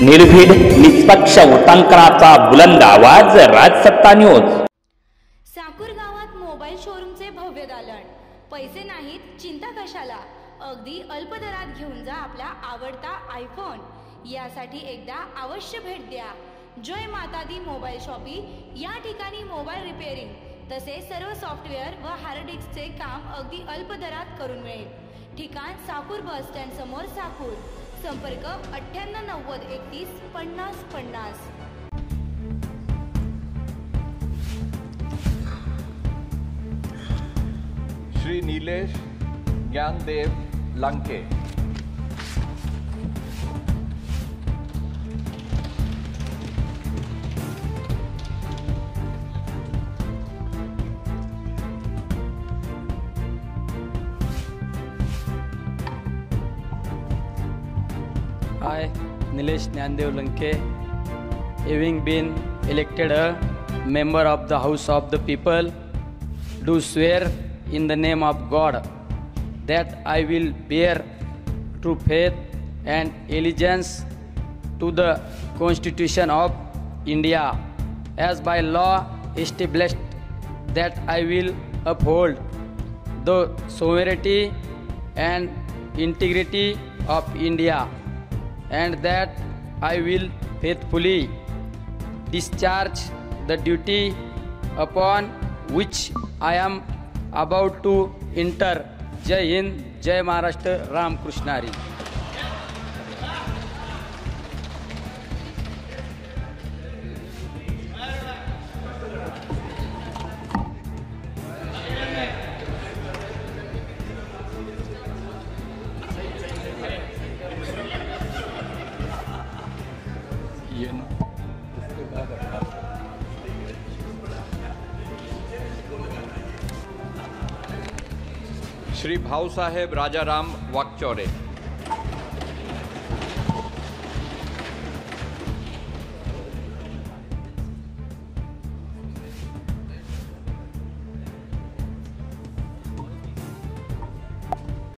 निर्भीड निष्पक्ष उटंकनाचा बुलंद आवाज, राजसत्ता न्यूज। साकूर गावात मोबाईल शोरूमचे भव्य दालन। पैसे नाहीत, चिंता कशाला, अगदी अल्प दरात घेऊन जा आपला आवडता आयफोन। यासाठी एकदा अवश्य भेट द्या जय माता दी मोबाईल शॉपी। या ठिकाणी मोबाईल रिपेअरिंग तसेच सर्व सॉफ्टवेअर व हार्ड डिस्कचे काम अगदी अल्प दरात करून मिळेल। ठिकाण साकूर बस स्टँड समोर साकूर। संपर्क 98 90 31 50 50। Shri Nilesh Dnyandev Lanke. I, Nilesh Nyandev Lanke, having been elected a member of the House of the People, do swear in the name of God that I will bear true faith and allegiance to the Constitution of India as by law established, that I will uphold the sovereignty and integrity of India, and that I will faithfully discharge the duty upon which I am about to enter. Jai Hind, Jai Maharashtra, Ram Krishna Hari. Shri Bhausaheb Rajaram Wakchaure.